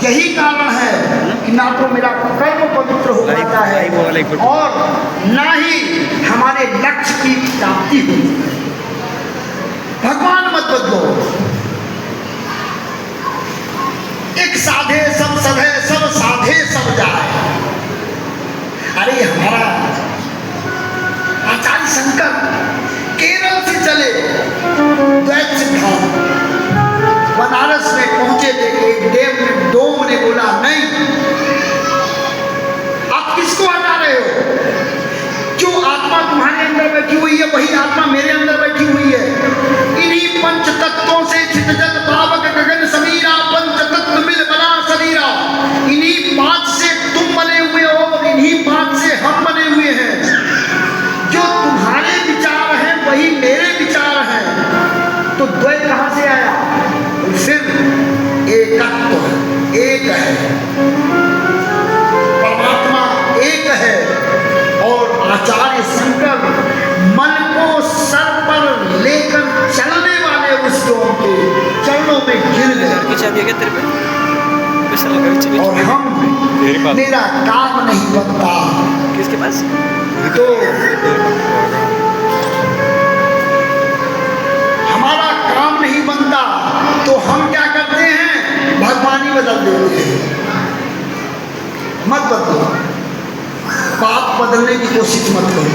यही कारण है कि ना तो मेरा कर्म पवित्र हो पाता है और ना ही हमारे लक्ष्य की प्राप्ति होती है। भगवान मत बदलो। एक साधे सब सधे, सब साधे सब जाए। अरे हमारा आचार्य शंकर केरल से चले द्वैत सिद्धांत, बनारस में पहुंचे थे। एक डोम ने बोला नहीं, आप किसको हटा रहे हो? जो आत्मा तुम्हारे अंदर बैठी हुई है वही आत्मा मेरे अंदर बैठी हुई है। इन्हीं पंच तत्वों से चितजत पावक गगन समीरा, पंच तत्व मिल बना शरीरा। इन्हीं पांच से तुम बने हुए हो और इन्हीं पांच से हम बने हुए हैं। जो तुम्हारे विचार हैं वही मेरे विचार हैं। तो द्वैत कहां से आया? फिर एकत्व एक है, परमात्मा एक है। और आचार्य शंकर मन को सर पर लेकर चलने वाले उस डोम के चरणों में गिर गए। और हम मेरा काम नहीं बनता किसके पास? तो हमारा काम नहीं बनता तो हम क्या करते हैं? भगवानी बदल देते हैं। मत बदलो। बाप बदलने की कोशिश मत करो,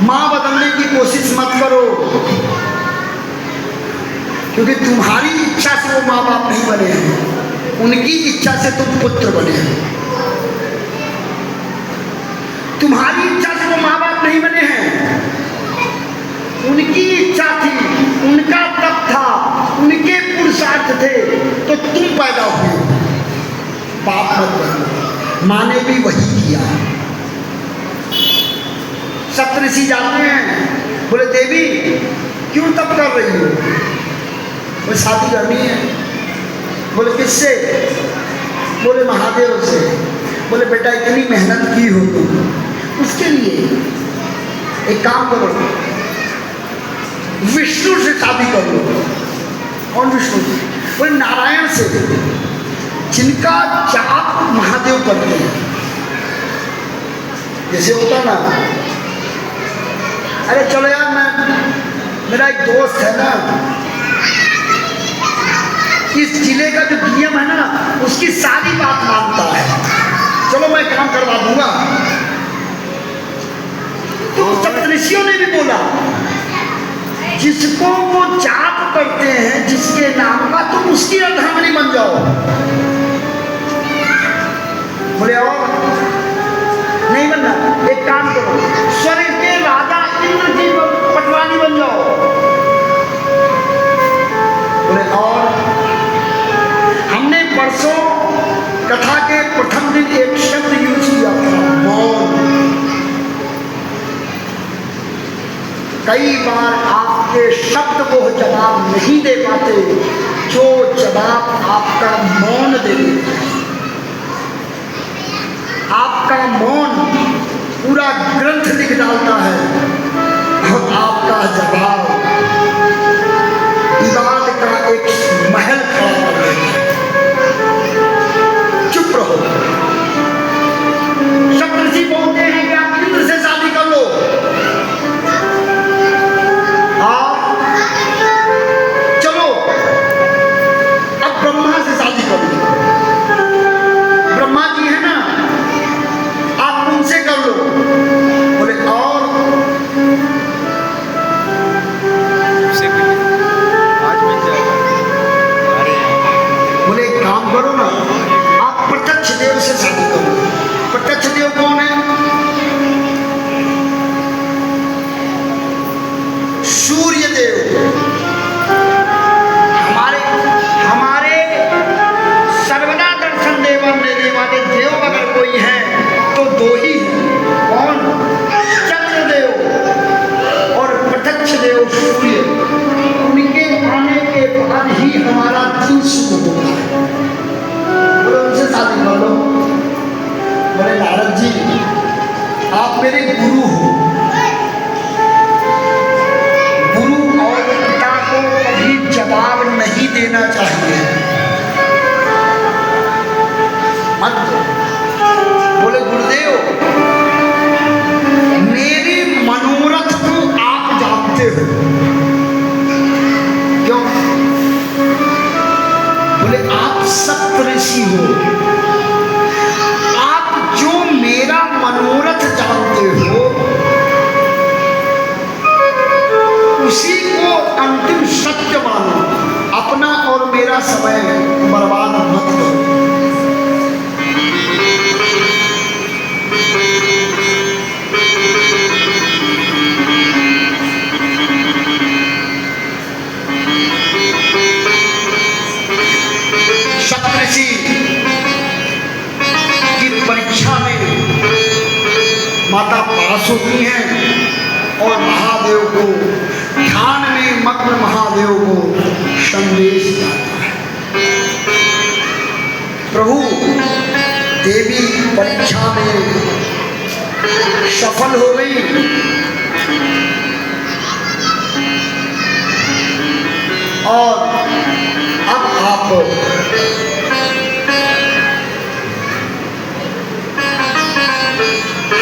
माँ बदलने की कोशिश मत करो, क्योंकि तुम्हारी इच्छा से वो माँ बाप नहीं बने हैं, उनकी इच्छा से तुम पुत्र बने हैं। तुम्हारी इच्छा से वो माँ बाप नहीं बने हैं, उनकी इच्छा थी, उनका तप था, उनके पुरुषार्थ थे, तो तुम पैदा हुए। बाप मत बनो। माँ ने भी वही किया। सप्तऋषि जाते हैं, बोले देवी क्यों तप कर रही हो? वो शादी करनी है। बोले किससे? बोले महादेव से। बोले बेटा इतनी मेहनत की हो तुम, उसके लिए एक काम करो, विष्णु से शादी कर लो। कौन विष्णु? बोले नारायण से, जिनका जाप महादेव करते हैं। जैसे होता ना, अरे चलो यार, मेरा एक दोस्त है ना, इस जिले का जो डीएम है ना, उसकी सारी बात मानता है, चलो मैं काम करवा दूंगा। तो सप्तऋषियों ने भी बोला जिसको वो जाप करते हैं जिसके नाम का, तुम उसकी अर्धांगिनी बन जाओ। बोले और नहीं बनना, एक काम करो, स्वर्ग के राजा इंद्र की पटवानी बन जाओ। बोले और हमने परसों कथा के प्रथम दिन एक शब्द यूज किया था, मौन। कई बार आपके शब्द को जवाब नहीं दे पाते, जो जवाब आपका मौन दे देता है। आपका मौन पूरा ग्रंथ लिख डालता है और आपका जवाब विवाद का एक महल खड़ा कर देता है। चुप रहो। सप्तऋषि बोलते हैं कि आप इंद्र से शादी कर लो, आप चलो अब ब्रह्मा से शादी कर लो। ब्रह्मा जी है ना, आप उनसे कर लो। बोले और बोले एक काम करो ना, आप प्रत्यक्ष देव से शादी करो। प्रत्यक्ष देव कौन है? सूर्य देव। हमारे सर्वदा दर्शन देने वाले देव अगर कोई है तो दो ही है। कौन? चंद्रदेव और प्रत्यक्ष देव सूर्य। उनके आने के बाद ही हमारा दिन शुरू होता है। बोले उनसे शादी कर लो। बोले नारद जी आप मेरे गुरु हो, गुरु और पिता को कभी जवाब नहीं देना चाहिए। सप्तऋषि हो, आप जो मेरा मनोरथ जानते हो उसी को अंतिम सत्य मानो, अपना और मेरा समय बर्बाद मत करो। सप्तऋषि की परीक्षा में माता पास होती हैं और महादेव को ध्यान में मग्न महादेव को संदेश जाता है। प्रभु देवी परीक्षा में सफल हो गई और अब आप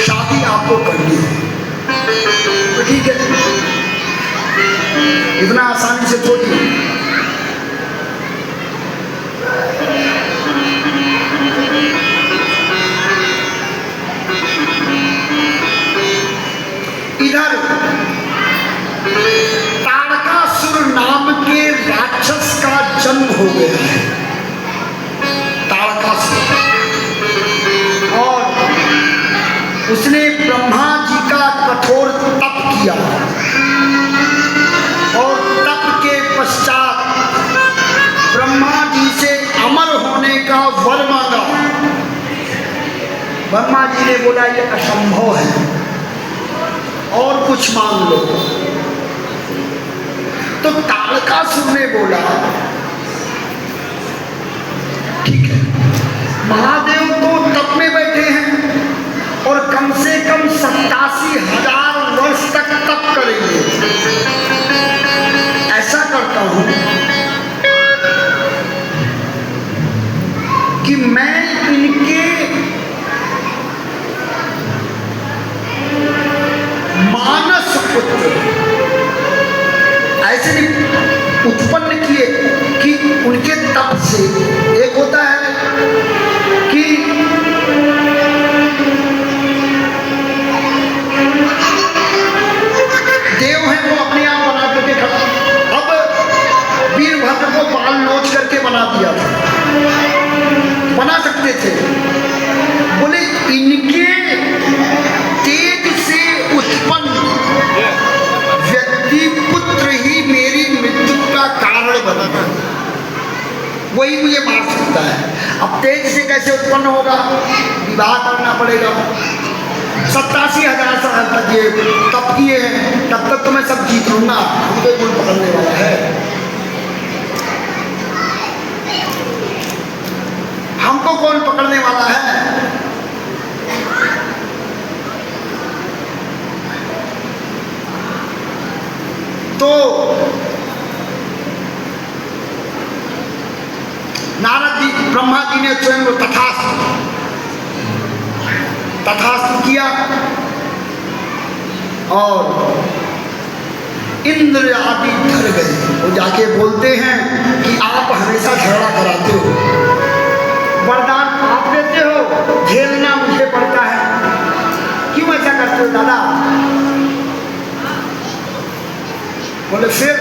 शादी आपको करनी है, तो ठीक है, इतना आसानी से थोड़ी। इधर तारकासुर नाम के राक्षस का जन्म हो गया है, तारकासुर, और उसने ब्रह्मा जी का कठोर तप किया और तप के पश्चात ब्रह्मा जी से अमर होने का वर मांगा। ब्रह्मा जी ने बोला ये असंभव है, और कुछ मांग लो। तो तारकासुर ने बोला ठीक है, महादेव तो तप में बैठे हैं और कम से कम 87,000 वर्ष तक तप करेंगे। ऐसा करता हूं कि मैं इनके मानस पुत्र ऐसे नहीं उत्पन्न किए कि उनके तप से, एक होता है कि देव है वो अपने आप बना करके खड़ा, अब वीरभद्र को बाल नोच करके बना दिया था, बना सकते थे, बोले इनके तेज से उत्पन्न व्यक्ति पुत्र ही मेरी मृत्यु का कारण बना, वही मुझे मार सकता है। अब तेज से कैसे उत्पन्न होगा, विवाह करना पड़ेगा। 87,000 साल तक ये तप किए हैं, तब तक तो मैं सब जीत लूंगा, मुझे कौन पकड़ने वाला है, हमको कौन पकड़ने वाला है। तो नारद जी, ब्रह्मा जी ने स्वयं को तथास्तु किया और इंद्र आदि डर गए। वो जाके बोलते हैं कि आप हमेशा झगड़ा कराते हो, वरदान आप देते हो, झेलना मुझे पड़ता है, क्यों ऐसा करते हो दादा। बोले फिर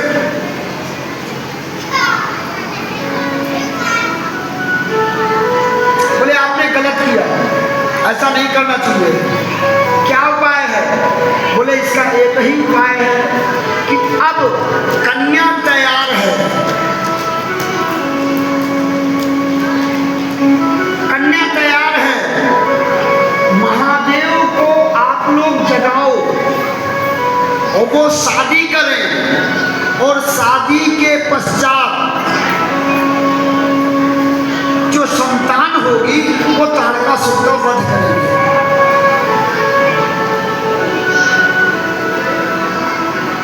बोले आपने गलत किया, ऐसा नहीं करना चाहिए, क्या उपाय है। बोले इसका एक ही उपाय है कि अब कन्या तैयार है, कन्या तैयार है, महादेव को आप लोग जगाओ और वो शादी करें और शादी के पश्चात जो संतान होगी वो तारकासुर का वध करेंगे।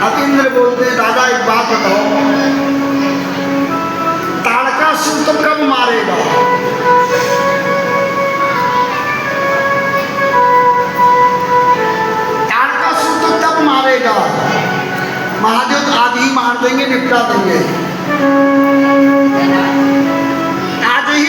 अब इंद्र बोलते हैं दादा एक बात बताओ, तारकासुर तो कब मारेगा। तारकासुर तो तब मारेगा, महादेव आज ही मार देंगे, निपटा देंगे, आज ही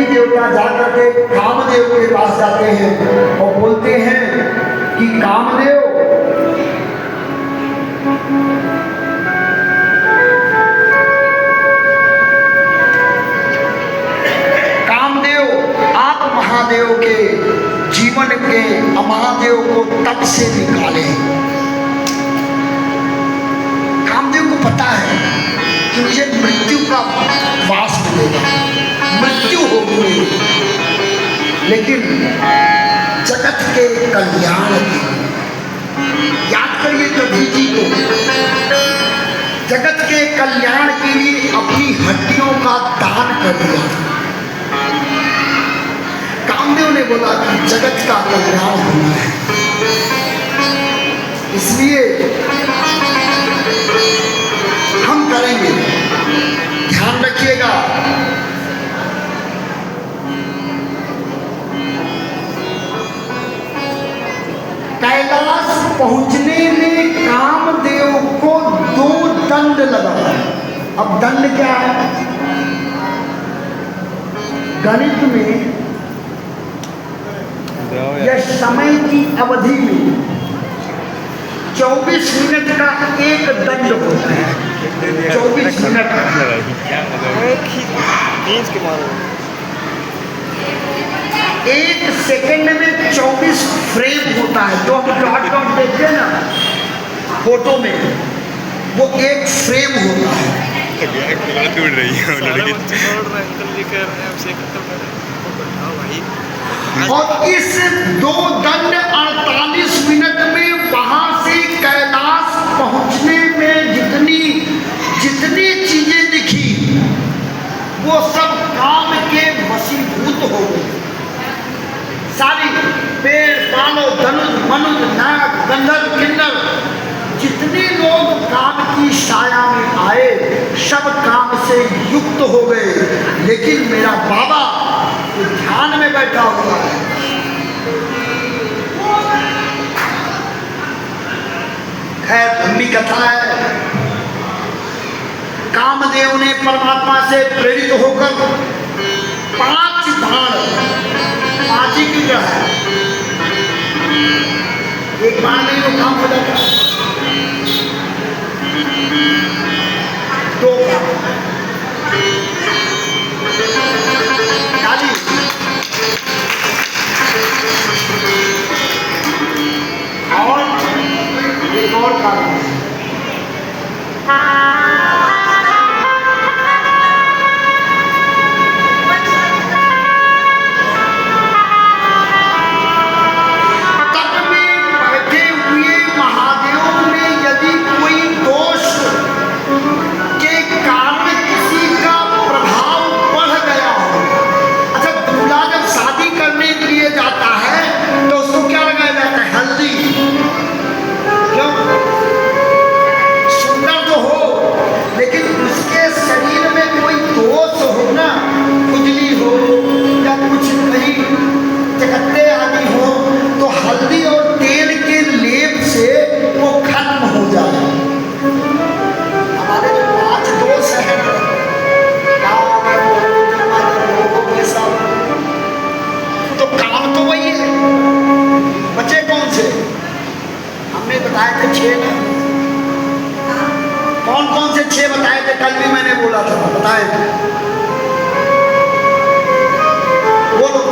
कई देवता जाकर के कामदेव के पास जाते हैं और बोलते हैं कि कामदेव, आप महादेव के जीवन के महादेव को तप से निकाले। कामदेव को पता है कि मुझे मृत्यु का वास मिलेगा, मृत्यु होगी, लेकिन जगत के कल्याण के लिए, याद करिए कभी जी को, जगत के कल्याण के लिए अपनी हड्डियों का दान कर दिया। कामदेव ने बोला कि जगत का कल्याण होना है, इसलिए हम करेंगे। ध्यान रखिएगा, कैलाश पहुंचने में कामदेव को 2 दंड लगा। अब दंड क्या है? गणित में यह समय की अवधि में 24 मिनट का एक दंड होता है। 24 मिनट एक सेकंड में 24 फ्रेम होता है। जो हम डॉट देखते हैं ना फोटो में, वो एक फ्रेम होता है। और इस 2 दंड 48 मिनट में वहां से कैलाश पहुंचने में जितनी चीजें दिखी, वो सब काम के वशीभूत हो गई। सारी पेड़, पालो, धनुष, मनुष, नाग, गंधर्व, किन्नर, जितने लोग काम की छाया में आए, सब काम से युक्त हो गए। लेकिन मेरा बाबा तो ध्यान में बैठा हुआ है। खैर लंबी कथा है। कामदेव ने परमात्मा से प्रेरित होकर 5 बाण, 5 ही की जो है, एक बाण नहीं वो काम हो जाता, 2 बाण और एक और कारण है। कौन से 6 बताए थे? कल भी मैंने बोला था, बताए थे, बोलो।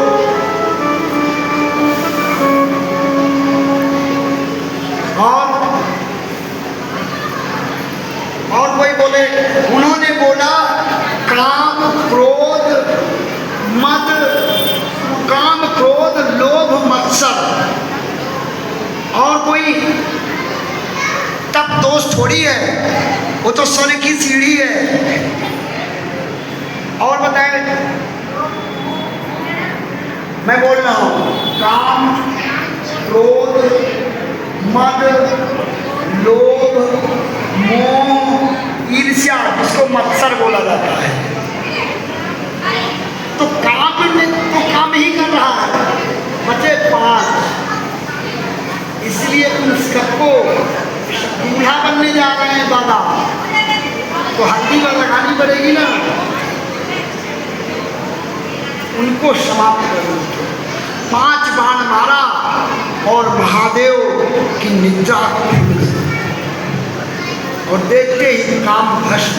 और कोई बोले? उन्होंने बोला काम, क्रोध, मद, काम, क्रोध, लोभ, मत्सर। और कोई तब दोष थोड़ी है, वो तो स्वर्ग की सीढ़ी है। और बताए, मैं बोल रहा हूं काम, क्रोध, मद, लोभ, मोह, ईर्ष्या, जिसको मत्सर बोला जाता है। तो काम में तो काम ही कर रहा है, बचे 5। इसलिए उन सबको दूल्हा बनने जा रहे हैं दादा, तो हल्दी लगानी पड़ेगी ना। उनको समाप्त कर दिया। 5 बाण मारा और महादेव की निद्रा खुल गई और देखते ही काम भस्म।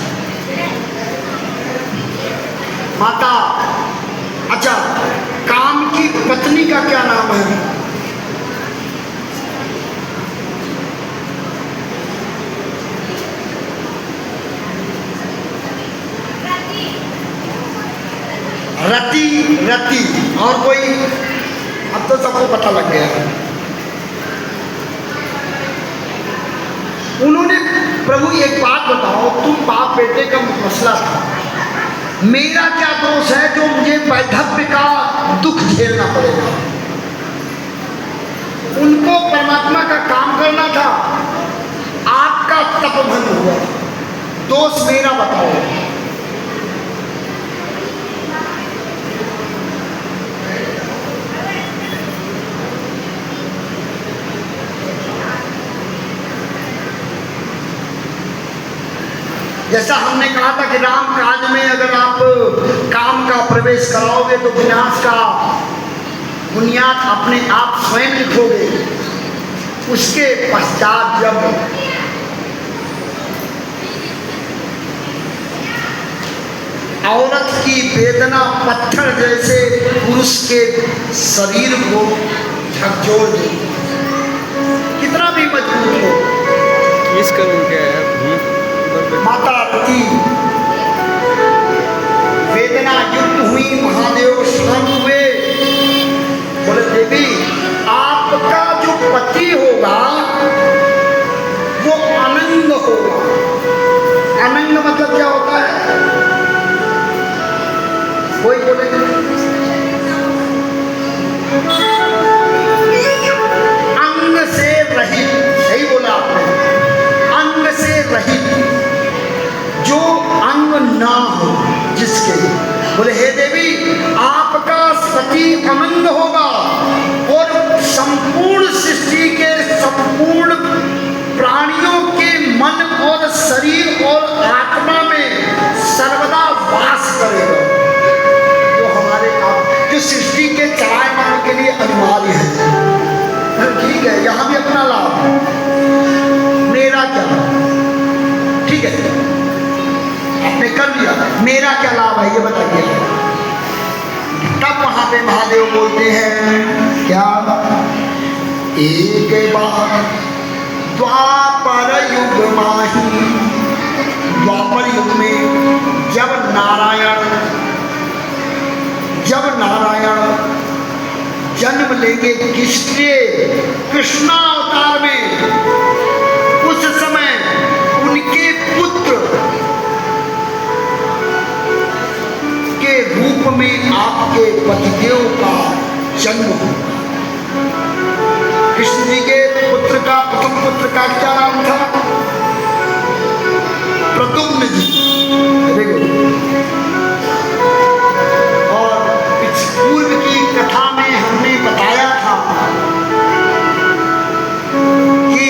माता, अच्छा, काम की पत्नी का क्या नाम है? रति। रति। और कोई? अब तो सबको पता लग गया। उन्होंने, प्रभु एक बात बताओ, तुम बाप बेटे का मसला था, मेरा क्या दोष है जो मुझे वैधव्य का दुख झेलना पड़ेगा? उनको परमात्मा का काम करना था, आपका तपभंग हुआ, दोष मेरा बताओ। जैसा हमने कहा था कि राम काज में अगर आप काम का प्रवेश कराओगे तो विनाश का बुनियाद अपने आप स्वयं लिखोगे। उसके पश्चात जब औरत की वेदना पत्थर जैसे पुरुष के शरीर को झकझोर दे, कितना भी मजबूत हो, इसका क्या है? माता रति वेदना युक्त हुई, महादेव शांत हुए, बोले देवी आपका जो पति होगा वो अनंग होगा। अनंग मतलब क्या होता है? कोई बोलेगा? अंग से रहित, सही बोला आपने, अंग से रहित, जो अंग ना हो जिसके। बोले हे देवी आपका सती अनंग होगा और संपूर्ण सृष्टि के संपूर्ण प्राणियों के मन और शरीर और आत्मा में सर्वदा वास करेगा, जो हमारे आप, जो सृष्टि के चलायमान के लिए अनिवार्य है। ठीक है, यहां भी अपना लाभ, मेरा क्या? ठीक है, आपने कर लिया, मेरा क्या लाभ है ये बताइए। तब वहां पे महादेव बोलते हैं क्या? एक बार द्वापर युग माही, द्वापर युग में जब नारायण जन्म लेंगे किसके? कृष्णा अवतार में, उस समय उनके पुत्र के रूप में आपके पतिदेव का जन्म होगा। कृष्ण जी के पुत्र का, प्रथम पुत्र का क्या नाम था? प्रद्युम्न जी। और पूर्व की कथा में हमने बताया था कि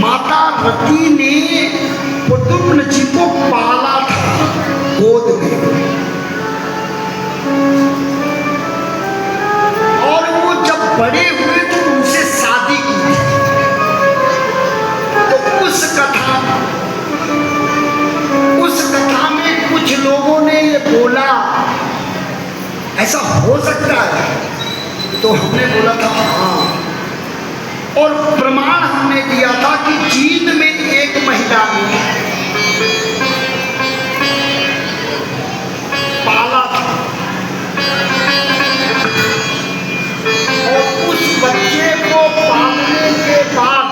माता रति ने प्रद्युम्न जी को पाला था गोद में, और वो जब बड़े हुए तो उनसे शादी की थी। तो उस कथा में कुछ लोगों ने ये बोला ऐसा हो सकता है, तो हमने बोला था हाँ, और प्रमाण हमने दिया था कि चीन में एक महिला ने पाला था और उस बच्चे को पालने के बाद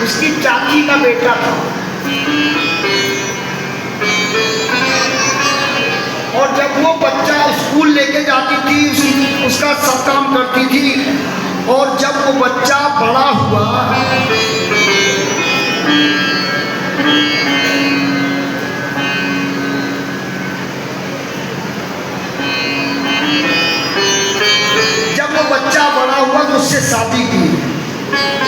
उसकी चाची का बेटा था, और जब वो बच्चा स्कूल लेके जाती थी उसका सब काम करती थी, और जब वो बच्चा बड़ा हुआ तो उससे शादी की,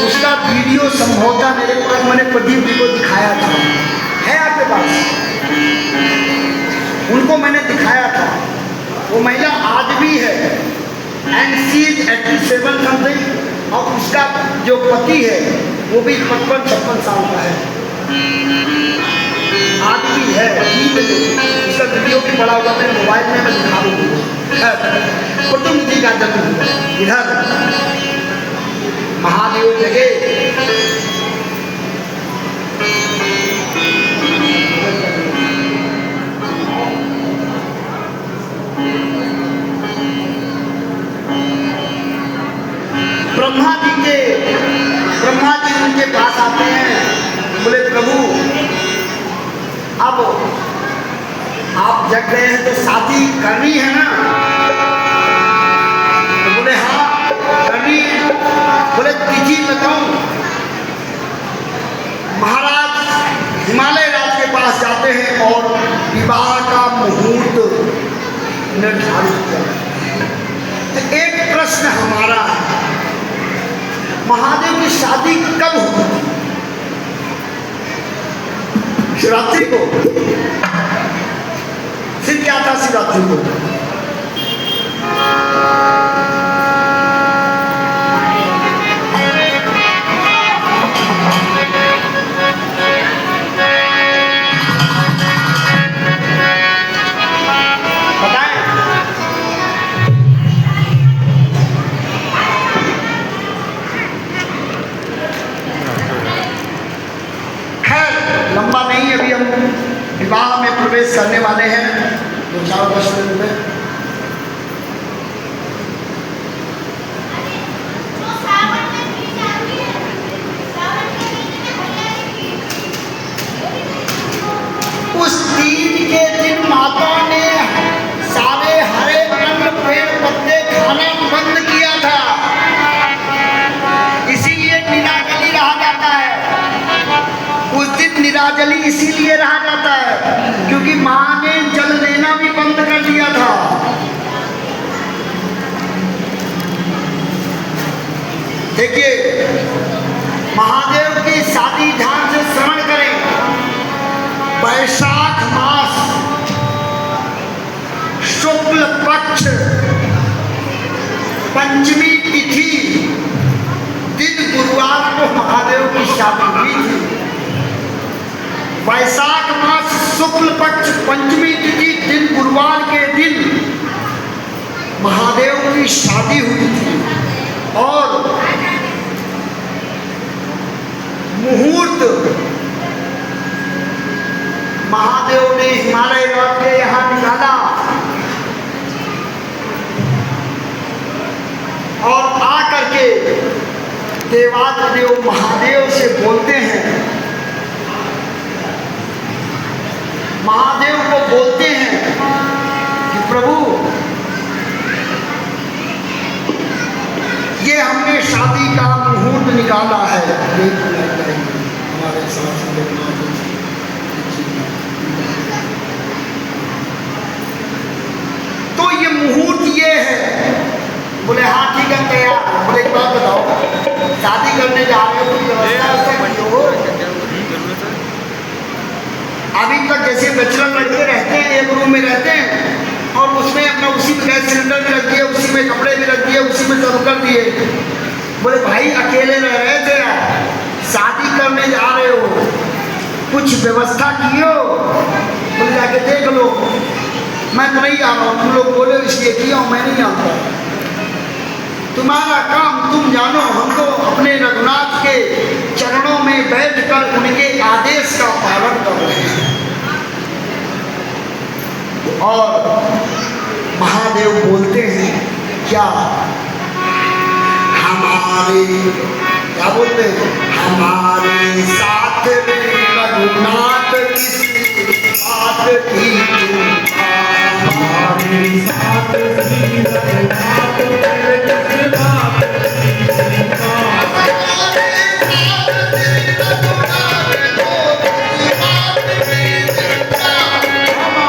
उसका वीडियो संभवतः मेरे पास, मैंने प्रदीप जी को दिखाया था, है आपके पास? उनको मैंने दिखाया था। वो महिला आज भी है एंड शी इज 87 समथिंग, और उसका जो पति है वो भी 55-56 साल का है, आज भी है। उसका वीडियो भी पड़ा हुआ मेरे मोबाइल में, मैं दिखा दूँगी। कुटुंब जी का जन्म हुआ इधर महादेव जगह। ब्रह्मा जी उनके पास आते हैं, बोले प्रभु अब आप जग गए हैं तो शादी करनी है ना? तो बोले हाँ करनी है। बोले तिथि बताऊं? महाराज हिमालय राज के पास जाते हैं और विवाह का मुहूर्त निर्धारित करते हैं। तो एक प्रश्न हमारा है, महादेव की शादी कब हुई? शिवरात्रि को। फिर क्या था शिवरात्रि को? लंबा नहीं, अभी हम विवाह में प्रवेश करने वाले हैं 2-4 वर्ष में। उस तीज के दिन माता ने सारे हरे अन्न पेड़ पत्ते खाना बंद किया था, इसीलिए निराजली रहा जाता है। उस दिन निराजली इसीलिए रहा जाता है क्योंकि मां ने जल देना भी बंद कर दिया था। देखिए महादेव की शादी ध्यान से श्रवण करें। वैशाख मास शुक्ल पक्ष पंचमी तिथि दिन गुरुवार को महादेव की शादी हुई थी। वैशाख मास शुक्ल पक्ष पंचमी तिथि दिन गुरुवार के दिन महादेव की शादी हुई थी और मुहूर्त महादेव ने हिमालय राज के यहाँ निकाला और आकर के देवाधिदेव महादेव से बोलते हैं, महादेव को बोलते हैं कि प्रभु ये हमने शादी का मुहूर्त निकाला है, हमारे साथ तो ये मुहूर्त ये है। बोले हाँ ठीक है तैयार। बोले एक बात बताओ, शादी करने जा रहे हो तो व्यवस्था हो? अभी तक जैसे बैचलर लड़के रहते हैं, एक रूम में रहते हैं और उसमें अपना उसी में गैस सिलेंडर भी रख दिए, उसी में कपड़े भी रख दिए, उसी में सर्व कर दिए। बोले भाई अकेले रह रहे थे यार, शादी करने जा रहे हो, कुछ व्यवस्था की हो? बोले जाके देख लो। मैं तो नहीं आ रहा हूँ, तुम लोग बोले इसलिए किया हूँ, मैं नहीं आता। तुम्हारा काम तुम जानो, हम तो अपने रघुनाथ के चरणों में बैठकर उनके आदेश का पालन कर रहे हैं। और महादेव बोलते हैं क्या? हमारे क्या बोलते हैं? हमारे साथ रघुनाथ किसी बात की चिंता, हमारे साथ रघुनाथ किसी बात की चिंता। Hare Rama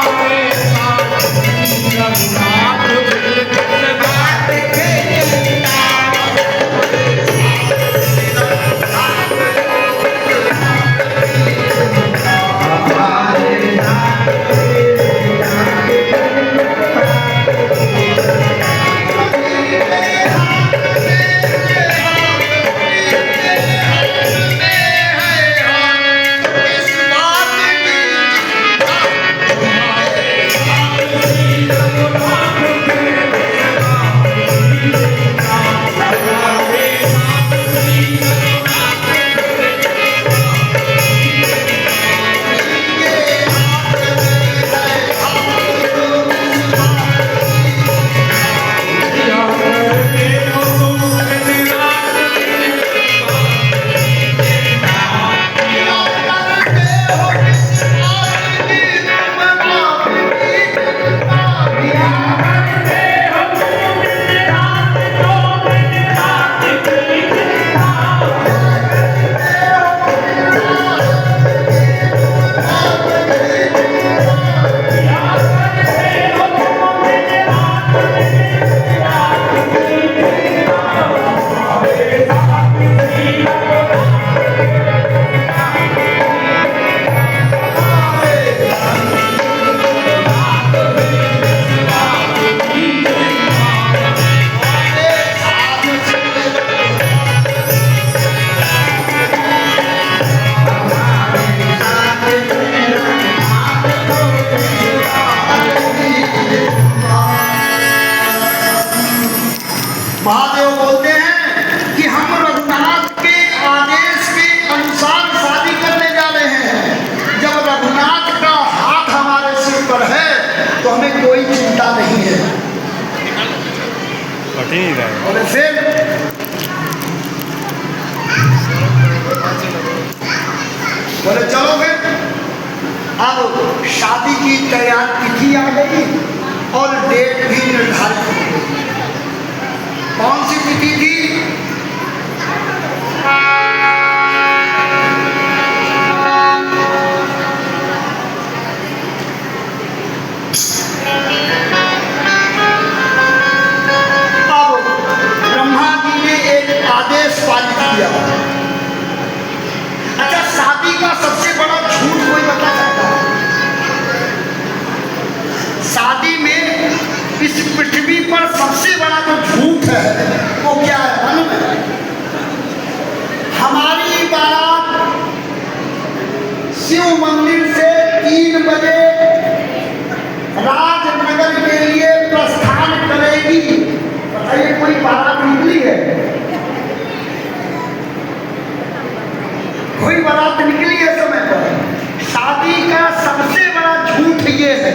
महादेव बोलते हैं कि हम रघुनाथ के आदेश के अनुसार शादी करने जा रहे हैं। जब रघुनाथ का हाथ हमारे सिर पर है तो हमें कोई चिंता नहीं है। और फिर बोले चलो फिर अब शादी की तैयार तिथि आ गई और डेट भी निर्धारित हो गई। कौन सी तिथि थी? अब ब्रह्मा जी ने एक आदेश पारित किया। अच्छा, शादी का सबसे बड़ा झूठ कोई बता सकता है? शादी में इस पृथ्वी पर सबसे बड़ा जो झूठ है वो क्या है मालूम है? हमारी बारात शिव मंदिर से 3 बजे राजनगर के लिए प्रस्थान करेगी। बताइए, कोई बारात निकली है? कोई बारात निकली है समय पर? शादी का सबसे बड़ा झूठ ये है।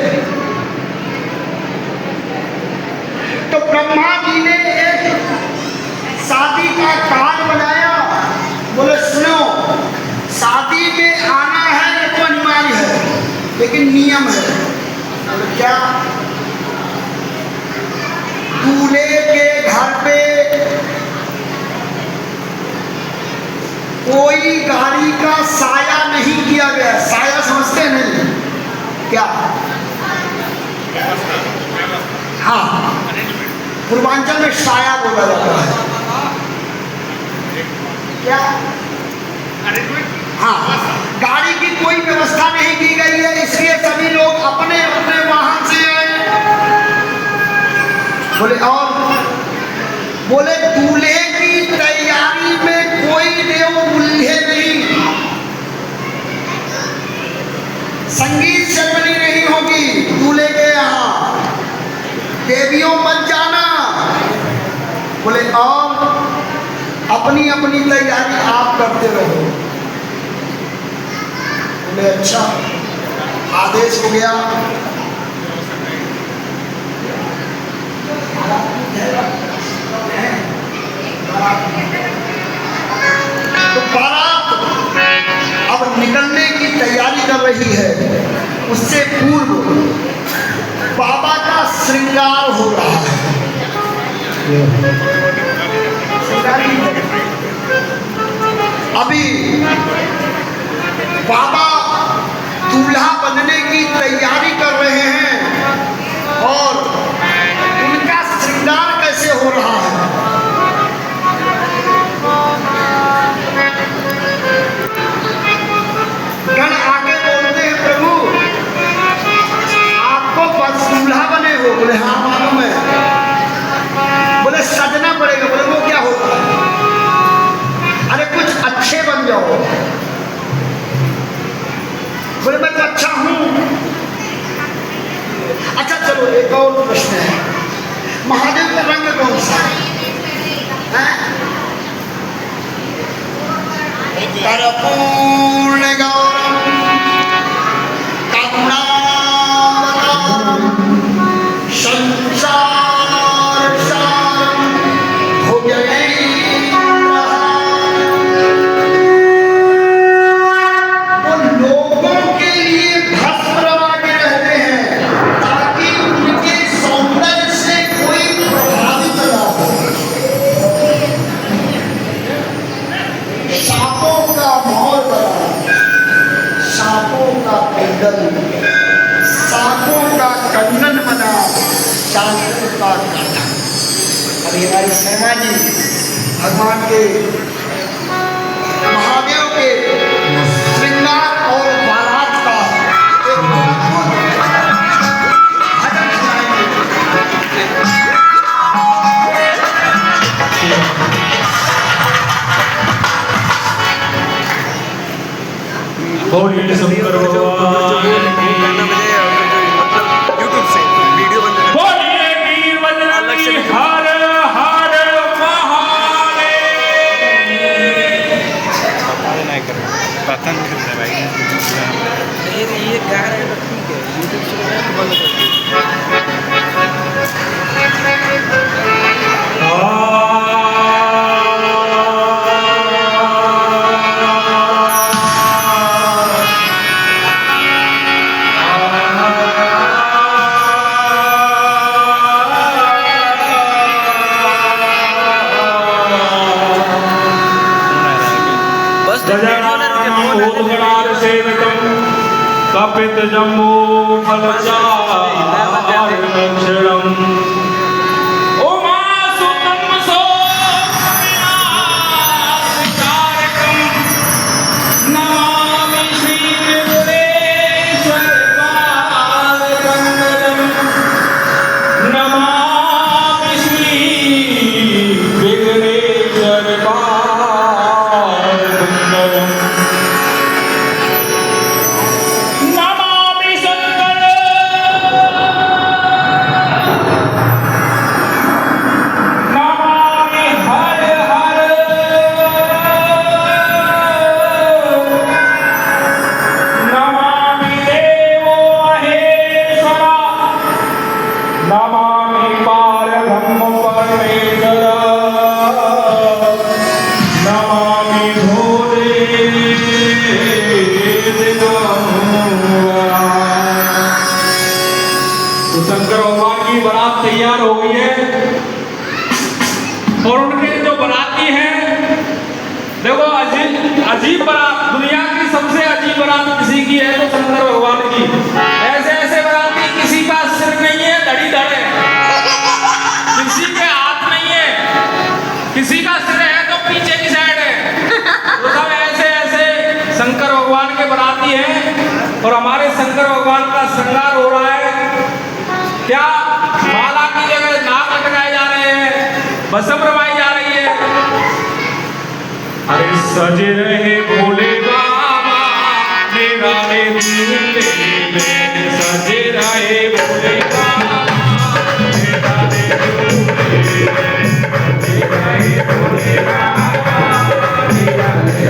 तो ब्रह्मा जी ने एक शादी का कार्ड बनाया। बोले सुनो, शादी में आना है ये तो अनिवार्य है, लेकिन नियम है। बोले क्या? दूल्हे के घर पे कोई गाड़ी का साया नहीं किया गया। साया समझते नहीं क्या? हाँ, पूर्वांचल में साया बोला जाता है। क्या? हाँ, गाड़ी की कोई व्यवस्था नहीं की गई है, इसलिए सभी लोग अपने अपने वाहन से आए। बोले और बोले दूल्हे की तैयारी में कोई देव उल्हे नहीं, संगीत सेरेमनी नहीं होगी दूल्हे के यहाँ, देवियों मत जाना। बोले और अपनी अपनी तैयारी आप करते रहो। बोले अच्छा, आदेश हो गया। तो बारात अब निकलने की तैयारी कर रही है। उससे पूर्व बाबा का श्रृंगार हो रहा है। अभी बाबा दूल्हा बनने की तैयारी कर रहे हैं और उनका श्रृंगार कैसे हो रहा है? गण आके बोलते हैं प्रभु आपको बस दूल्हा बने हो। बोले हाँ मालूम है। बोले सजना पड़ेगा। बोले वो क्या होता है? अरे कुछ अच्छे बन जाओ। बोले मैं तो अच्छा हूं। अच्छा चलो एक और प्रश्न है, महादेव का रंग कौन सा है? कर्पूर्ण गौरम करुणावतारम संसार सारम भुजगेन्द्रहारम। वो लोगों के लिए भस्म लगा के रहते हैं ताकि उनके सौंदर्य से कोई प्रभावित ना हो। सांपों का मोर बना, सांपों का कंडन, सांपों का कंडन बना, सांपों का काटा। अभी हमारी शर्मा जी भगवान के महादेव के श्रृंगार और बारात का एक भजन सुनाएंगे। बोलिए शंकर भगवान यूट्यूब से वीडियो बंद बोलिए वीर बजरंगी हर हर कपित जम्बो फलचार लक्षणम उमासुतम सोमनाथकारकम नमामि श्री त्रिपुरेश्वर पादपङ्कजं नमामि श्री विघ्नेश्वर पादपङ्कजं नमामि शंकर नमामि हर हर नमामि देवो महेश्वरा नमामि पारब्रह्म परमेश्वर नमामि भोले दिगंबरा। तो शंकर भगवान की बारात तैयार हो गई है और उनके जो बाराती हैं, देखो अजीब बारात, दुनिया की सबसे अजीब बारात किसी की है तो शंकर भगवान की। ऐसे ऐसे बाराती किसी का सिर नहीं है, धड़ी धड़ है, किसी के हाथ नहीं है, किसी का सिर है तो पीछे की साइड है, तो सब ऐसे ऐसे शंकर भगवान के बाराती हैं। और हमारे शंकर भगवान का श्रृंगार हो रहा है, क्या माला की जगह नाक लटकाए जा रहे हैं, भस्म रमाई जा रही है। अरे सजे रहे भोले बाबा मेरा रे दिल में, सजे रहे भोले बाबा मेरा रे दिल में, सजे रहे भोले बाबा मेरा रे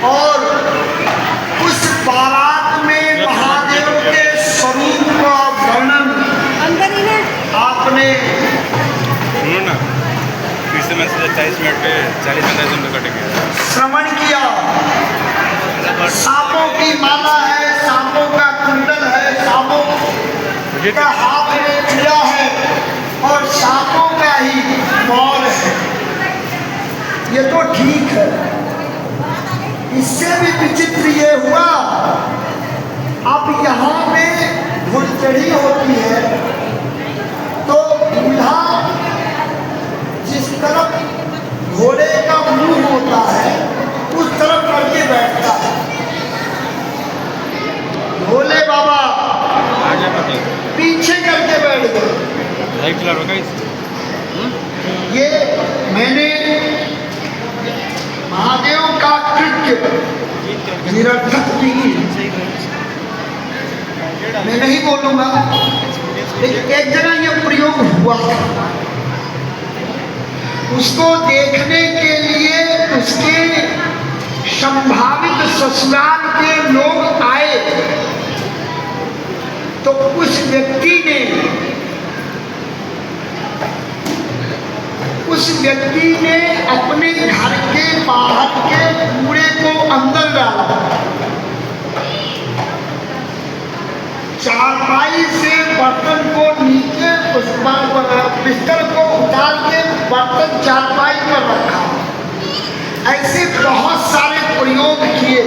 और उस बारात में महादेव के स्वरूप का वर्णन आपने सुनो ना, फिर से मैं 40 मिनट पे 40-45 मिनट कटेंगे। श्रवण किया। सांपों की माला है, सांपों का कुंडल है, सांपों का हाथ में लिया है और सांपों का ही मौल है। ये तो ठीक है। इससे भी विचित्र ये हुआ, अब यहाँ पे घुड़चढ़ी होती है तो दूल्हा जिस तरफ घोड़े का मुंह होता है उस तरफ करके बैठता है। भोले बाबा आगे पता पीछे करके बैठ गए। लाइट चला रखा इस ये मैंने महादेव का कृत्य निरर्थक भी मैं नहीं बोलूंगा, लेकिन एक जगह ये प्रयोग हुआ था। उसको देखने के लिए उसके संभावित ससुराल के लोग आए तो उस व्यक्ति ने अपने घर के बाहर के कूड़े को अंदर डाला, चारपाई से बर्तन को नीचे बिस्तर को उतार के बर्तन चारपाई पर रखा। ऐसे बहुत सारे प्रयोग किए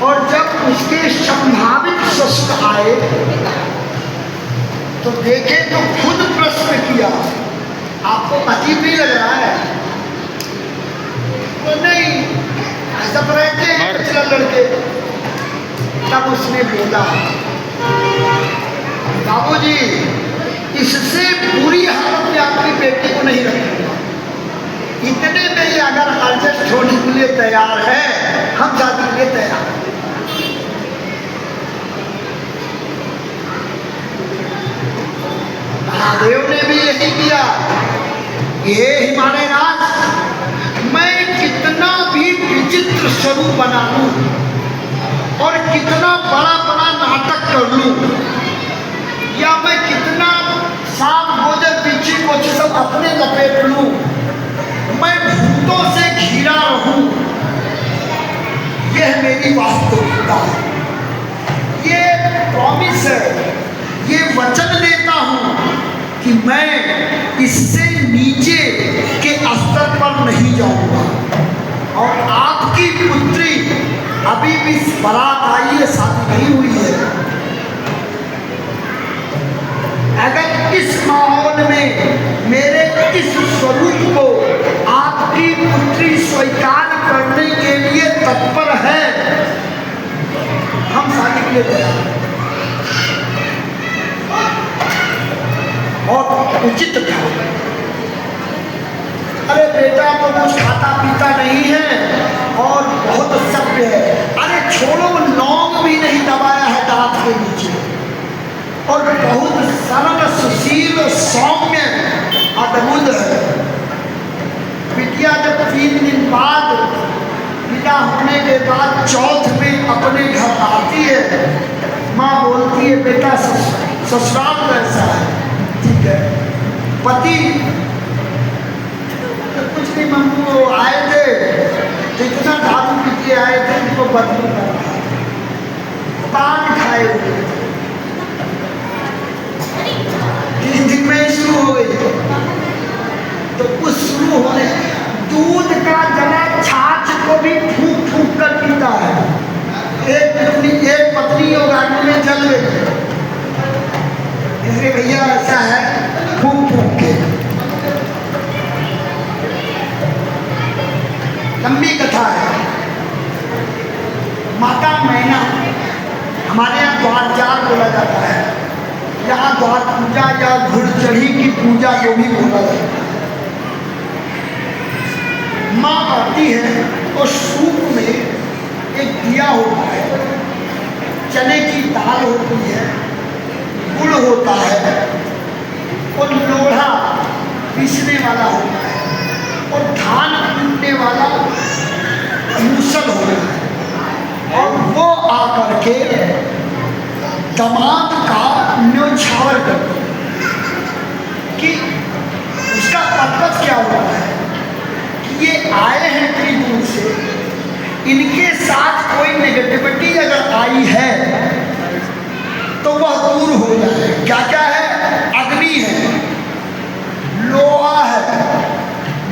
और जब उसके संभावित ससुर आए तो देखे तो खुद प्रश्न किया, आपको अजीब नहीं लग रहा है? तो नहीं, सब रहते हैं पिछले लड़के। तब उसने बोला, बाबूजी इससे बुरी हालत में आपकी बेटी को नहीं रखेंगे। इतने में ही अगर एडजस्ट होने के लिए तैयार है, हम शादी के लिए तैयार हैं। महादेव ने भी यही किया। ये हिमालय राज, मैं कितना भी विचित्र स्वरूप बना लूं और कितना बड़ा बड़ा नाटक कर लूं, या मैं कितना सांप गोजर पीछे कुछ सब अपने लपेट लूं, मैं भूतों से घिरा रहूं, यह मेरी वास्तविकता है। ये प्रॉमिस है, ये वचन देता हूं कि मैं इससे नीचे के स्तर पर नहीं जाऊंगा। और आपकी पुत्री अभी भी बारात आई है, शादी नहीं हुई है। अगर इस माहौल में मेरे इस स्वरूप को आपकी पुत्री स्वीकार करने के लिए तत्पर है, हम शादी के लिए तैयार हैं। और उचित था। अरे बेटा तो कुछ खाता पीता नहीं है और बहुत सभ्य है। अरे छोड़ो, लौंग भी नहीं दबाया है दांत के नीचे और बहुत सरल सुशील सौम्य अद्भुत है। बिटिया जब 3 दिन बाद विदा होने के बाद चौथ में अपने घर आती है, माँ बोलती है बेटा ससुराल कैसा है? ठीक है। पति तो कुछ नहीं, मम्मू आए थे, इतना दारू पी के आए थे, उनको बदबू कर रहा है, पान खाए हुए। 3 दिन में शुरू हो गई तो कुछ शुरू होने, दूध का जला छाछ को भी फूंक फूंक कर पीता है। एक पत्नी और आगे में जल गई, इसलिए भैया ऐसा है, फूंक फूंक के। लंबी कथा है। माता मैना, हमारे यहाँ द्वारचार बोला जाता है, यहाँ द्वार पूजा या घुड़चढ़ी की पूजा जो भी बोला जाता है। माँ आती है तो सूप में एक दिया होता है, चने की दाल होती है, गुड़ होता है और लोढ़ा पीसने वाला होता है। और धान कूटने वाला मूसल हो गया है और वो आकर के दामाद का न्योछावर करते कि उसका पर्पस क्या होता है कि ये आए हैं इतनी दूर से, इनके साथ कोई नेगेटिविटी अगर आई है तो वह दूर हो जाए। क्या क्या है? अग्नि है, लोहा है,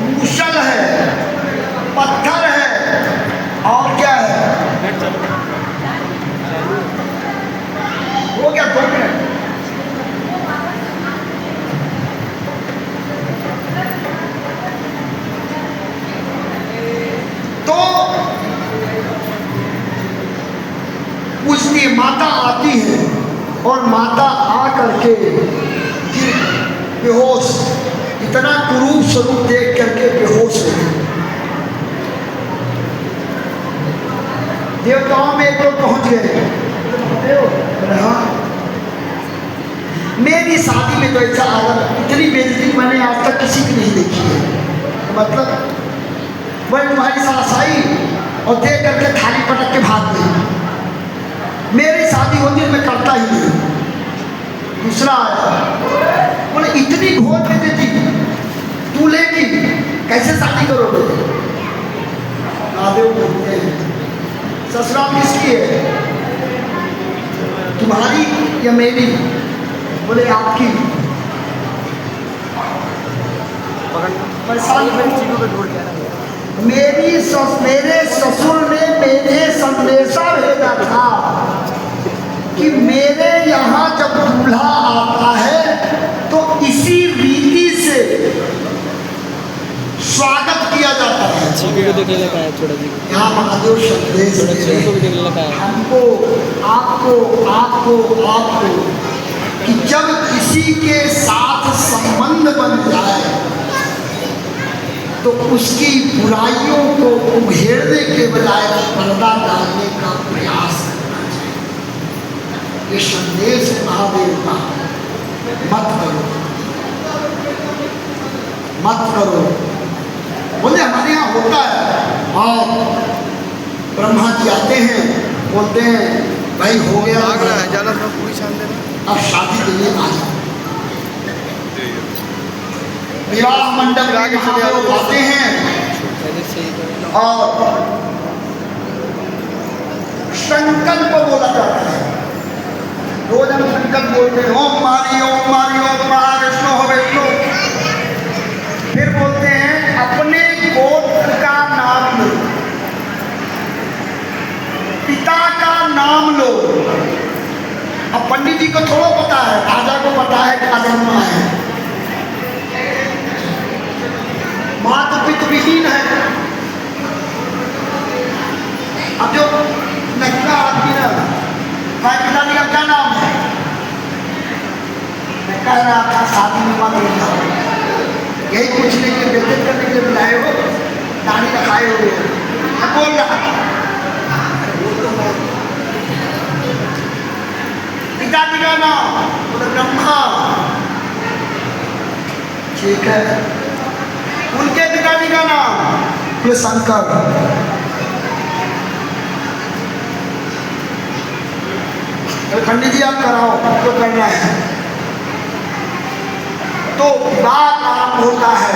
मूसल है, पत्थर है और क्या है? हो गया 2 मिनट। तो उसकी माता आती है और माता आ करके बेहोश, इतना कुरूप स्वरूप देख करके बेहोश हो गई। देवताओं में एक लोग पहुंच गए, हाँ मेरी शादी में तो ऐसा हालत, इतनी बेइज्जती मैंने आज तक किसी की नहीं देखी है। मतलब वह तुम्हारी सास आई और देख करके थाली पटक के भाग गई। मेरी शादी होती है मैं करता ही नहीं। दूसरा आया, बोले इतनी घोर दे देती तू लेगी, कैसे शादी करोगे? महादेव बोलते हैं ससुराल किसकी है, तुम्हारी या मेरी? बोले आपकी। मेरे ससुर ने मुझे संदेशा भेजा था कि मेरे यहाँ जब दूल्हा आता है तो इसी रीति से स्वागत किया जाता है। देखने लगा है थोड़ा जी, यहाँ महादेव संदेश हमको आपको कि जब किसी के साथ संबंध बन जाए तो उसकी बुराइयों को उघेड़ने के बजाय पर्दा डालने का प्रयास करना चाहिए। ये संदेश है महादेव का, मत करो। बोले हमारे यहाँ होता है, और ब्रह्मा जी आते हैं, बोलते हैं भाई हो गया, अब शादी के लिए आ जाओ। विवाह मंडप में आते हैं और संकल्प बोला जाता है। रोज हम संकल्प बोलते हैं, ओम मारी ओम महाविष्णु हो विष्णु। फिर बोलते हैं अपने गोत्र का नाम लो, पिता का नाम लो। अब पंडित जी को थोड़ा पता है, राजा को पता है क्या जन्मा है, माता पिता विहीन है। अब जो नकला आदमी ना, भाई पिताजी का क्या नाम है? मैं कह रहा था शादी में मत बोलना, यही पूछने के लिए, व्यतीत करने के लिए बुलाए हो, दाढ़ी रखाए हुए मैं बोल रहा था। पिताजी का नाम बोले ब्रह्मा, ठीक है। उनके पिताजी का नाम ये शंकर। पंडित जी आप कराओ, तो करना है। तो विवाह प्रारंभ होता है,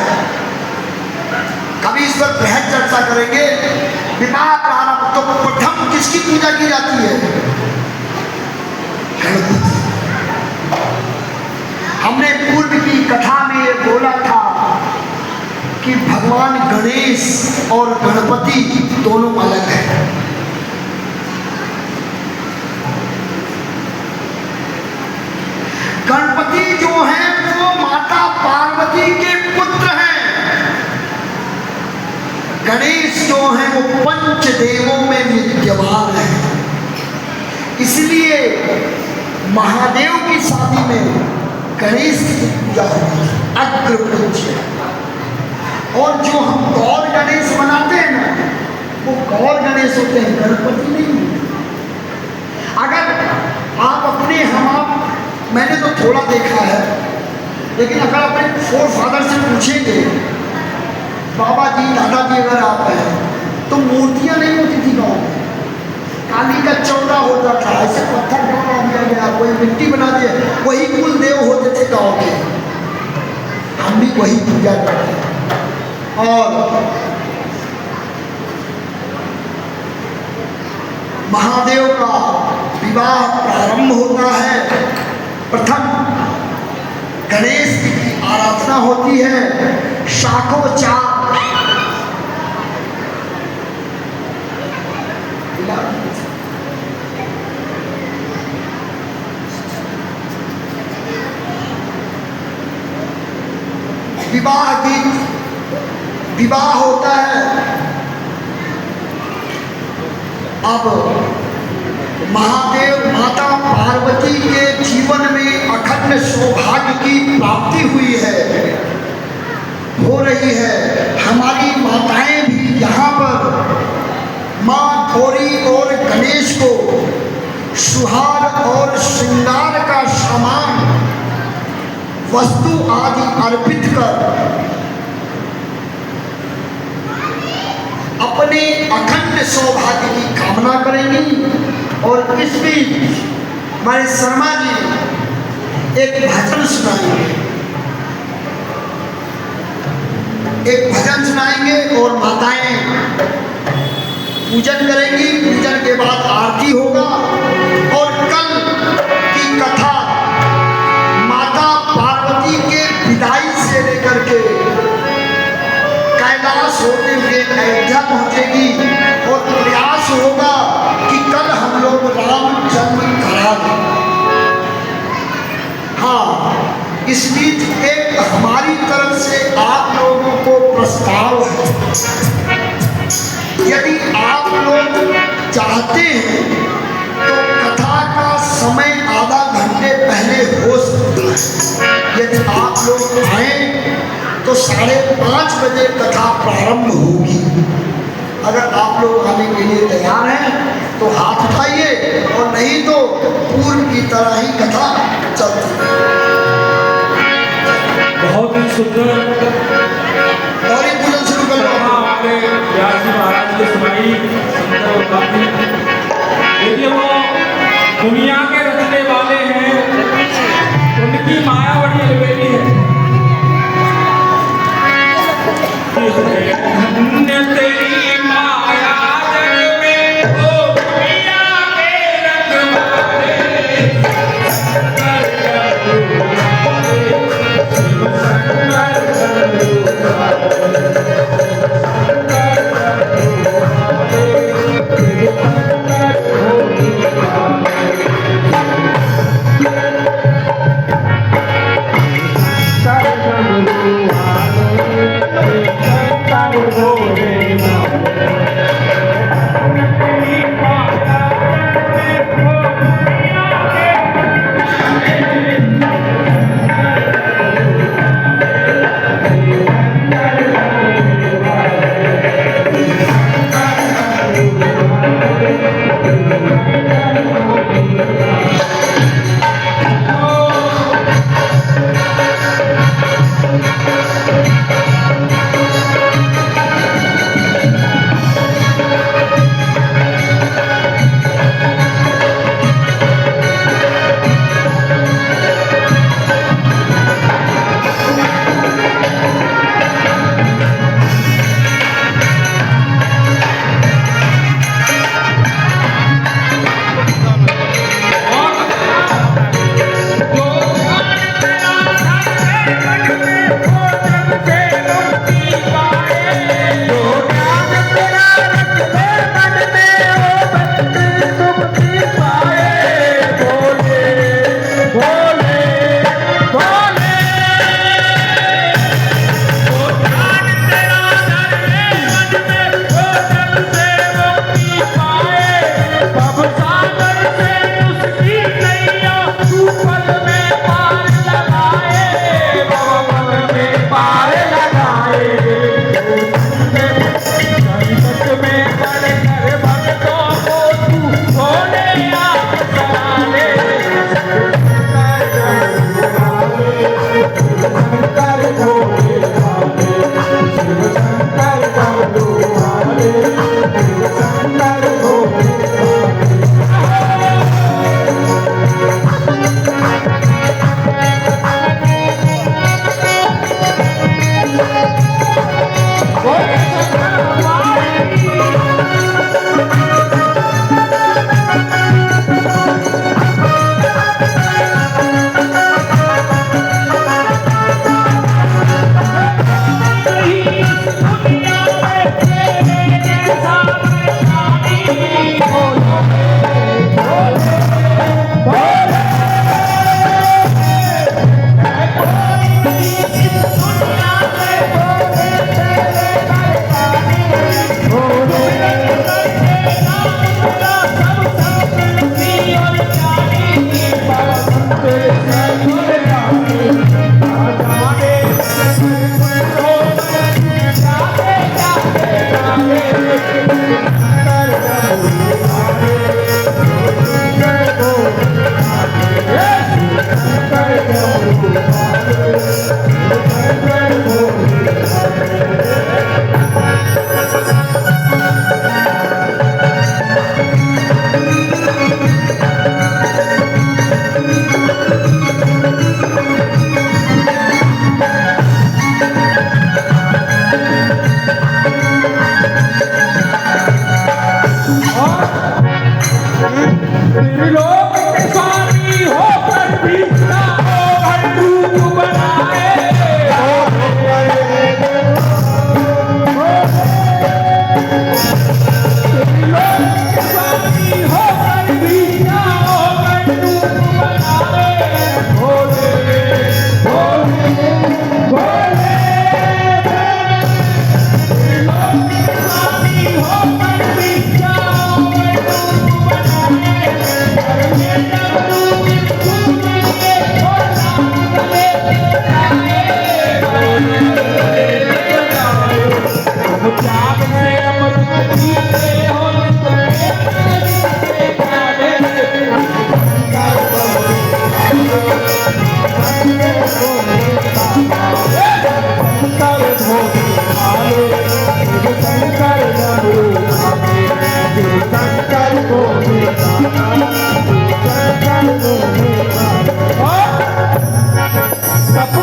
कभी इस पर बृहद चर्चा करेंगे। विवाह प्रारंभ तो प्रथम किसकी पूजा की जाती है? गणपति। हमने पूर्व की कथा में ये बोला था कि भगवान गणेश और गणपति दोनों अलग हैं। गणपति जो हैं वो माता पार्वती के पुत्र हैं। गणेश जो हैं वो पंचदेवों में विद्यमान हैं। इसलिए महादेव की शादी में गणेश की पूजा होती है, अग्र पूज्य। और जो हम गौर गणेश बनाते हैं ना, वो गौर गणेश होते हैं, गणपति नहीं होते। अगर आप अपने मैंने तो थोड़ा देखा है, लेकिन अगर अपने फोर फादर से पूछेंगे बाबा जी दादाजी अगर आप हैं तो मूर्तियां नहीं होती थी गाँव में, काली का चौरा होता था, ऐसे पत्थर बना दिया गया, कोई मिट्टी बना दिया, वही कुल देव होते थे गाँव के। हम भी वही पूजा करते हैं। और महादेव का विवाह प्रारंभ होता है। प्रथम गणेश जी की आराधना होती है, शाखोचार विवाह गीत विवाह होता है। अब महादेव माता पार्वती के जीवन में अखंड सौभाग्य की प्राप्ति हुई है, हो रही है। हमारी माताएं भी यहाँ पर माँ गौरी और गणेश को सुहाग और श्रृंगार का सामान वस्तु आदि अर्पित कर अपने अखंड सौभाग्य की कामना करेंगी। और इस बीच हमारे शर्मा जी एक भजन सुनाएंगे, एक भजन सुनाएंगे और माताएं पूजन करेंगी। पूजन के बाद आरती होगा और कल की कथा माता पार्वती के विदाई से लेकर के कैलाश होते हुए अयोध्या पहुंचेगी। और प्रयास होगा कि कल हम लोग राम जन्म करा दें। हाँ, इस बीच एक हमारी तरफ से आप लोगों को प्रस्ताव है, यदि आप लोग चाहते हैं तो कथा का समय आधा घंटे पहले हो सकता है। यदि आप लोग आए तो 5:30 बजे कथा प्रारंभ होगी। अगर आप लोग आने के लिए तैयार हैं तो हाथ उठाइए, और नहीं तो पूर्व की तरह ही कथा चलती है। बहुत ही सुंदर और एक पूजन शुरू कर लो। हमारे व्यास जी महाराज की सुनाई सुंदर बातें। देखिए वो दुनिया के रचने वाले हैं, उनकी माया बड़ी अलबेली है। तेरी माया जग में ओ दुनिया के रखवाले,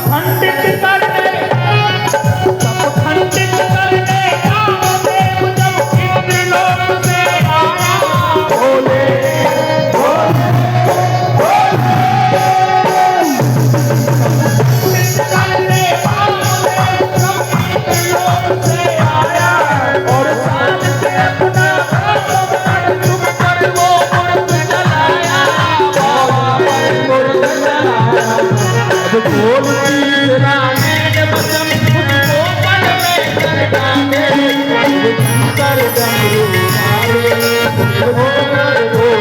खंडित करने कामदेव जब इंद्रलोक से आया बोले करने कामदेव जब इंद्रलोक से आया और शान से अपना चुप कर वो मुर्ग जलाया मुर्ग जलाया अब बोलती रानी ने बचन मुझको पल में कर डाले कर डमरू मारे हो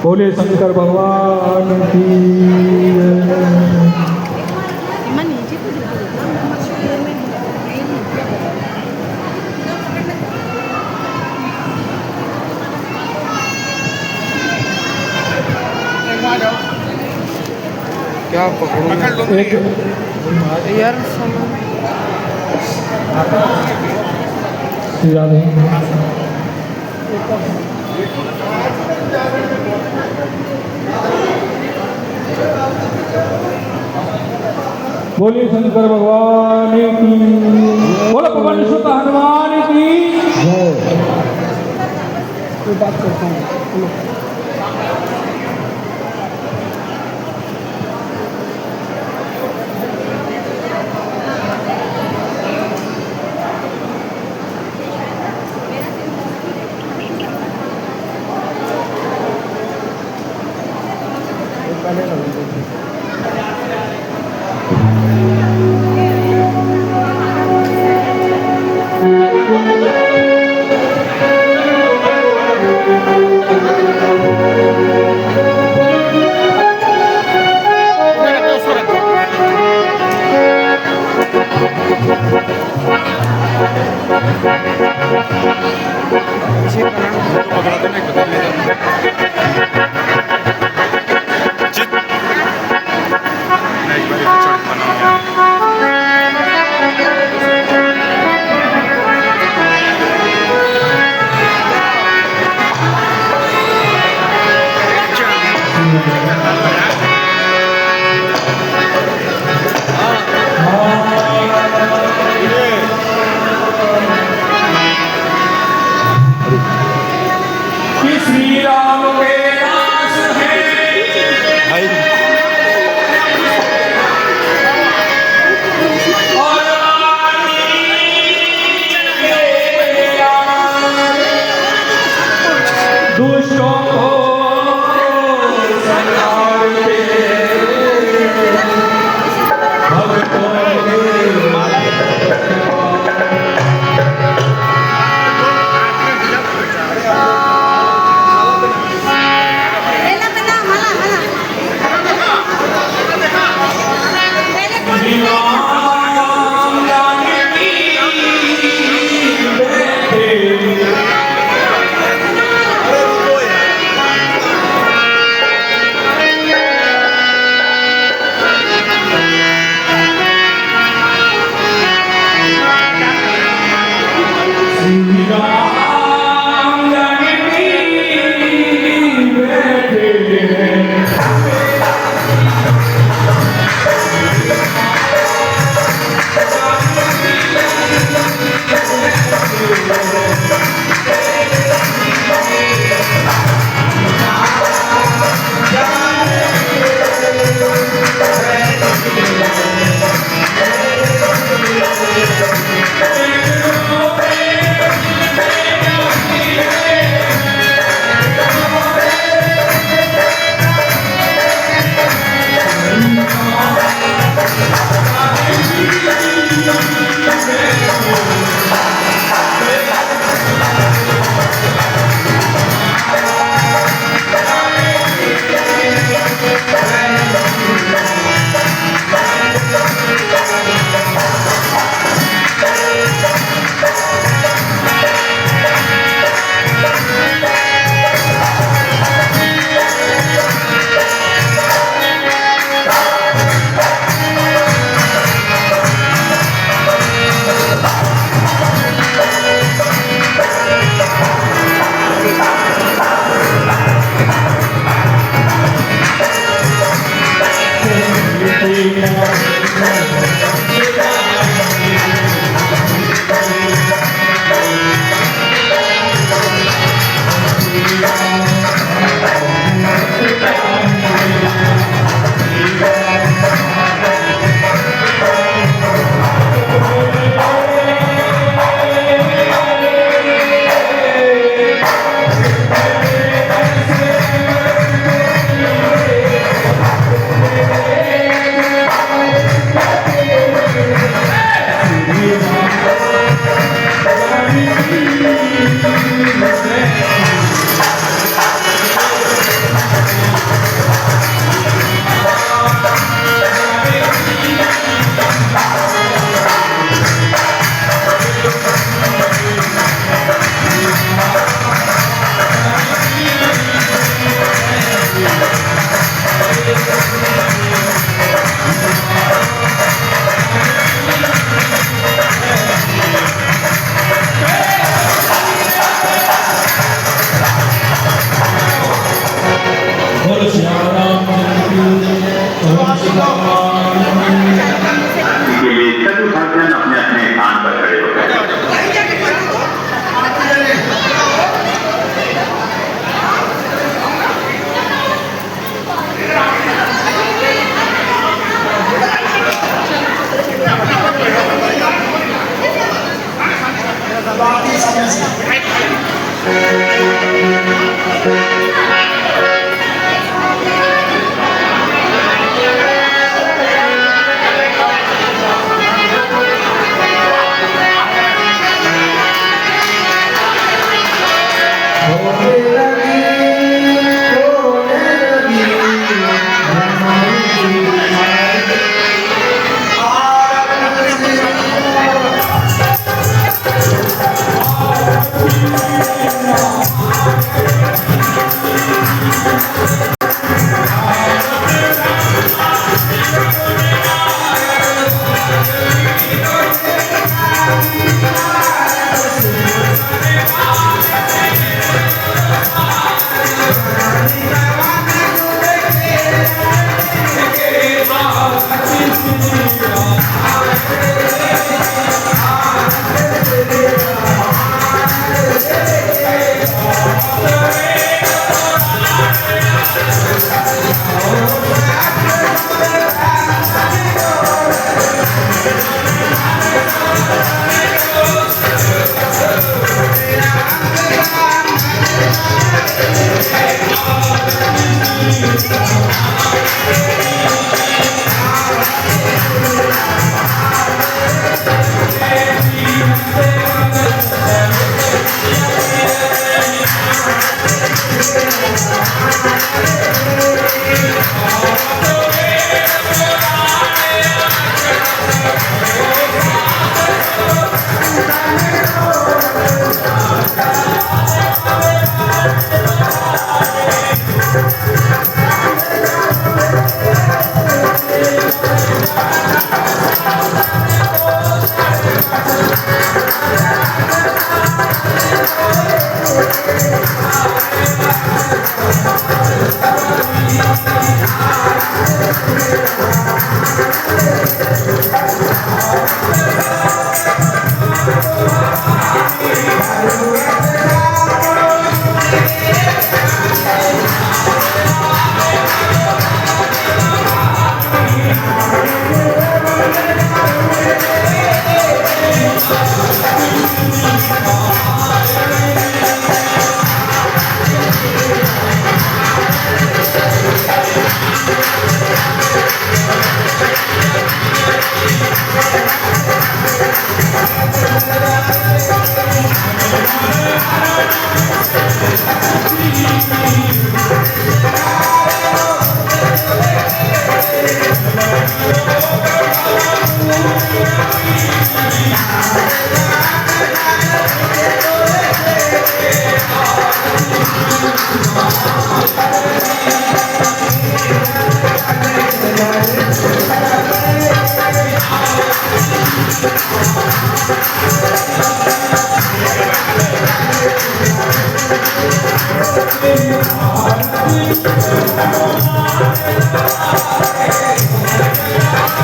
बोले शंकर भगवान की क्या पकड़ो यार बोलिए शंकर भगवान की बोलो पवन सुत हनुमान की कोई बात करता हूँ श्री राम के दास हैं और दुष्टों को संहारते भक्तों के के लिए सभी भक्तजन अपने अपने स्थान पर खड़े हो गए। बाकी समय से Thank you.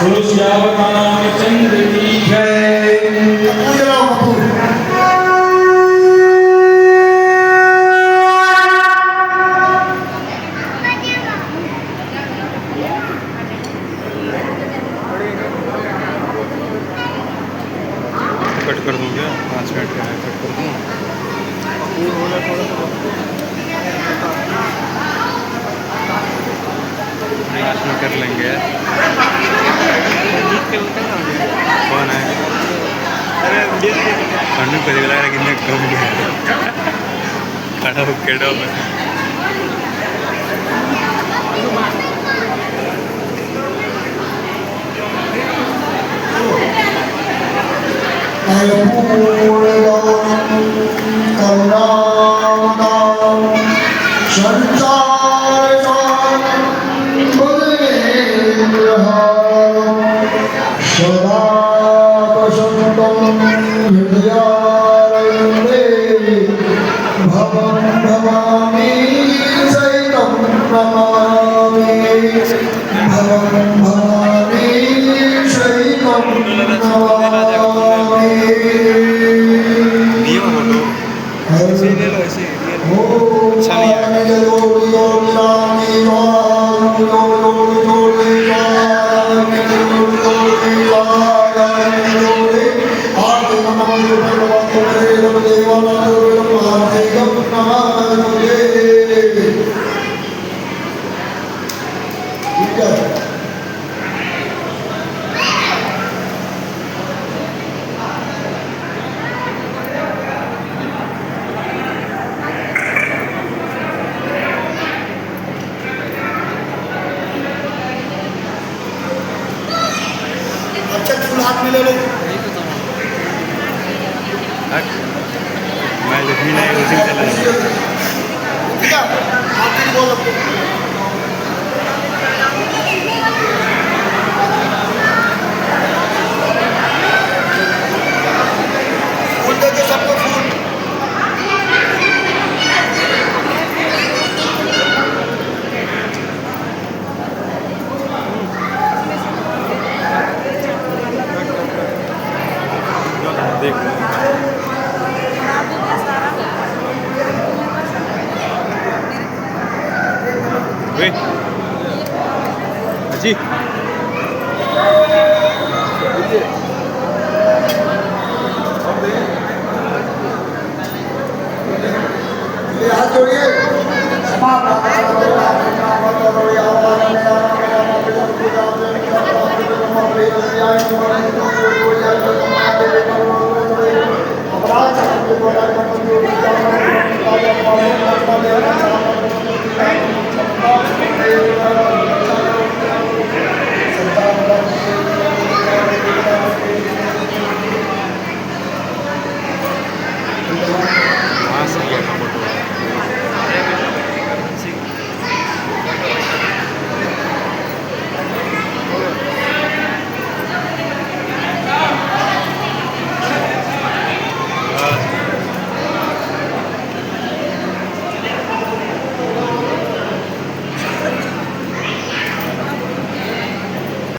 बोलो श्याम रामचंद्र की जय। पूज लो कपूर। कट कर दूँ क्या 5 मिनट का है कट कर दूँ लास्ट में कर लेंगे कौन है कन्नू को लग रहा है कि कम खड़ा हो केड़ा हाथ में ले लो। मैं लक्ष्मी नहीं उसी में चला जाऊँ। ठीक है, आप भी बोल सकते हो। फूल दे दो सबको फूल। देख जी हाथ जोड़िए। अपराध